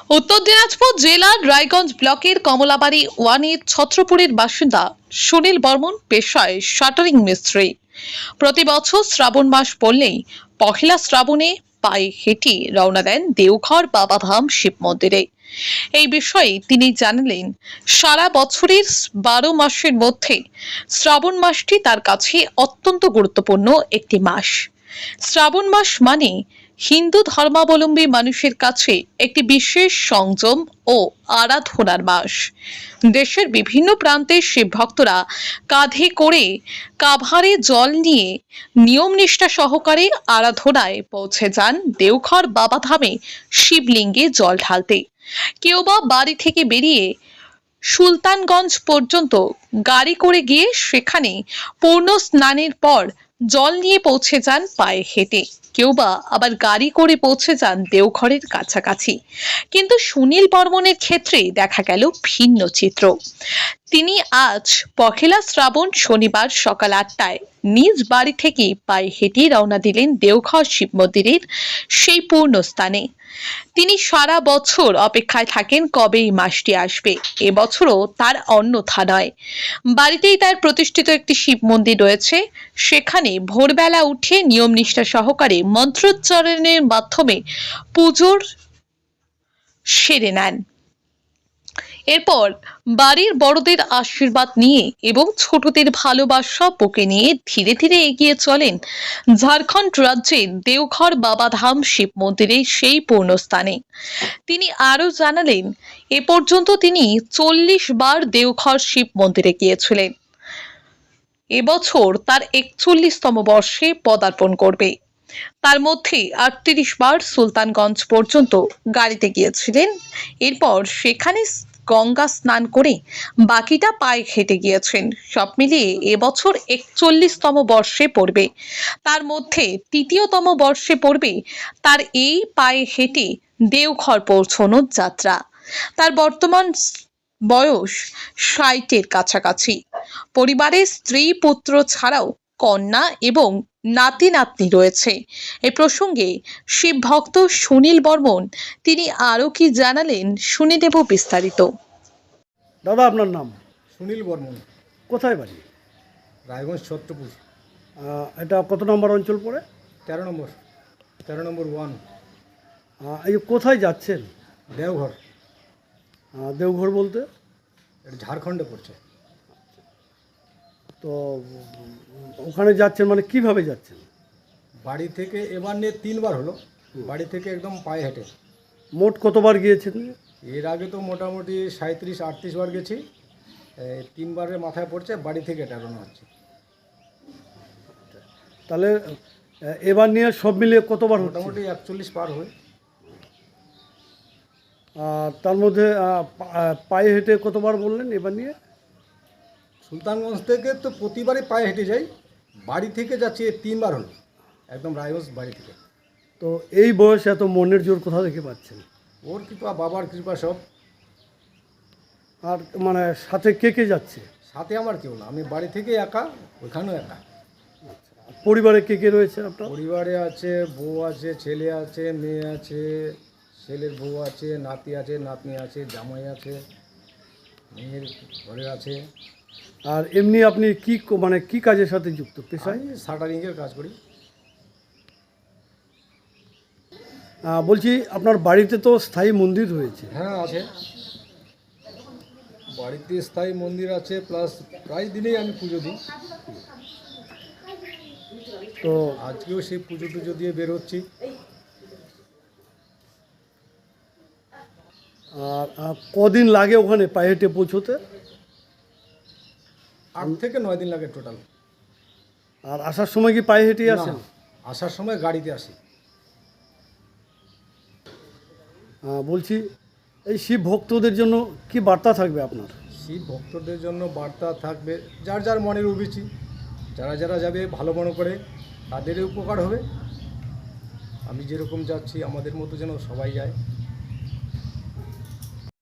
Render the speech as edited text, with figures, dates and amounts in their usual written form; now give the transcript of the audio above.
উত্তর দিনাজপুর জেলার রায়গঞ্জ ব্লকের কমলাবাড়ি ওয়ানের ছত্রপুরের বাসিন্দা সুনীল বর্মন পেশায় শাটারিং মিস্ত্রি। প্রতি বছর শ্রাবণ মাস পড়লেই পহেলা শ্রাবণে পায়ে হেঁটে রওনা দেন দেওঘর বাবাধাম শিব মন্দিরে। এই বিষয়ে তিনি জানালেন, সারা বছরের 12 মাসের মধ্যে শ্রাবণ মাসটি তার কাছে অত্যন্ত গুরুত্বপূর্ণ একটি মাস। শ্রাবণ মাস মানে হিন্দু ধর্মাবলম্বী মানুষের কাছে একটি বিশেষ সংযম ও আরাধনার মাস। দেশের বিভিন্ন প্রান্তের শিব ভক্তরা কাঁধে করে কাভারে জল নিয়ে নিয়ম নিষ্ঠা সহকারে আরাধনায় পৌঁছে যান দেওঘর বাবাধামে শিবলিঙ্গে জল ঢালতে। কেউ বা বাড়ি থেকে বেরিয়ে সুলতানগঞ্জ পর্যন্ত গাড়ি করে গিয়ে সেখানে পূর্ণ স্নানের পর জল নিয়ে পৌঁছে যান পায়ে হেঁটে। কেউ বা আবার গাড়ি করে পৌঁছে যান দেওঘরের কাছাকাছি। কিন্তু সুনীল বর্মনের ক্ষেত্রে দেখা গেল ভিন্ন চিত্র। তিনি আজ পহেলা শ্রাবণ শনিবার সকাল 8টায় নিজ বাড়ি থেকে পায়ে হেঁটে রওনা দিলেন দেওঘর শিব মন্দিরের সেই পূর্ণ স্থানে। তিনি সারা বছর অপেক্ষায় থাকেন কবে এই মাসটি আসবে। এবছরও তার অন্যথা নয়। বাড়িতেই তার প্রতিষ্ঠিত একটি শিব মন্দির রয়েছে। সেখানে ভোরবেলা উঠে নিয়ম নিষ্ঠা সহকারে মন্ত্রোচ্চারণের মাধ্যমে পুজোর সেরে নেন। এরপর বাড়ির বড়দের আশীর্বাদ নিয়ে এবং ছোটদের ভালোবাসা বুকে নিয়ে ধীরে ধীরে এগিয়ে চলেন ঝাড়খণ্ড রাজ্যের দেওঘর বাবাধাম শিব মন্দিরের সেই পূর্ণস্থানে। তিনি আরও জানালেন, এ পর্যন্ত তিনি 40 বার দেওঘর শিব মন্দিরে গিয়েছিলেন। এবছর তার 41তম বর্ষে পদার্পণ করবে। তার মধ্যে 38 বার সুলতানগঞ্জ পর্যন্ত গাড়িতে গিয়েছিলেন। এরপর সেখানে গঙ্গা স্নান করে বাকিটা পায়ে হেঁটে গিয়েছেন। সব মিলিয়ে এবছর 41তম বর্ষে পড়বে। তার মধ্যে তৃতীয়তম বর্ষে পড়বে তার এই পায়ে হেঁটে দেওঘর পৌঁছানোর যাত্রা। তার বর্তমান বয়স 60-এর কাছাকাছি। পরিবারের স্ত্রী পুত্র ছাড়াও কন্যা এবং নাতি নাতনি রয়েছে। এ প্রসঙ্গে শিব ভক্ত সুনীল বর্মন তিনি আরও কি জানালেন শুনে নেব বিস্তারিত। দাদা, আপনার নাম? সুনীল বর্মন, কোথায় বাড়ি? রায়গঞ্জ ছত্রপুর। এটা কত নম্বর অঞ্চল পড়ে? 13 নম্বর ওয়ান। এই যে কোথায় যাচ্ছেন? দেওঘর। দেওঘর বলতে? এটা ঝাড়খণ্ডে পড়ছে। তো ওখানে যাচ্ছেন মানে কিভাবে যাচ্ছেন? বাড়ি থেকে এবার নিয়ে 3বার হলো। বাড়ি থেকে একদম পায়ে হেঁটে। মোট কতবার গিয়েছেন? এর আগে তো মোটামুটি 37-38 বার গেছি। 3বারের মাথায় পড়ছে, বাড়ি থেকে এটা রওনা হচ্ছে। তাহলে এবার নিয়ে সব মিলিয়ে কতবার হচ্ছে? মোটামুটি 41 পার হয়। তার মধ্যে পায়ে হেঁটে কতবার বললেন এবার নিয়ে? সুলতানগঞ্জ থেকে তো প্রতিবারই পায়ে হেঁটে যাই। বাড়ি থেকে যাচ্ছি 3বার হলো, একদম রায়গঞ্জ বাড়ি থেকে। তো এই বয়সে এত মনের জোর কোথা থেকে পাচ্ছেন? ওর কৃপা, বাবার কৃপা সব। আর মানে সাথে কে কে যাচ্ছে? সাথে আমার কেউ না, আমি বাড়ি থেকে একা, ওইখানেও একা। পরিবারে কে কে রয়েছে আপনার? পরিবারে আছে, বউ আছে, ছেলে আছে, মেয়ে আছে, ছেলের বউ আছে, নাতি আছে, নাতনি আছে, জামাই আছে, মেয়ের ঘরে আছে। আর এমনি আপনি কি মানে কি কাজের সাথে যুক্ত পেশায়? আমি শাটারিংয়ের কাজ করি। বলছি আপনার বাড়িতে তো স্থায়ী মন্দির রয়েছে। হ্যাঁ, আছে। বাড়িতে স্থায়ী মন্দির আছে, প্লাস প্রায় দিনেই আমি পুজো দিই। তো আজকেও সেই পুজো টুজো দিয়ে বের হচ্ছি। আর কদিন লাগে ওখানে পায়ে হেঁটে পৌঁছোতে? 8 থেকে 9 দিন লাগে টোটাল। আর আসার সময় কি পায়ে হেঁটেই আসেন? না, আসার সময় গাড়িতে আসি। বলছি এই শিব ভক্তদের জন্য কি বার্তা থাকবে আপনার? শিব ভক্তদের জন্য বার্তা থাকবে, যার যার মনের অভিরুচি, যারা যারা যাবে ভালো মনে করে তাদেরই উপকার হবে। আমি যেরকম যাচ্ছি, আমাদের মতো যেন সবাই যায়।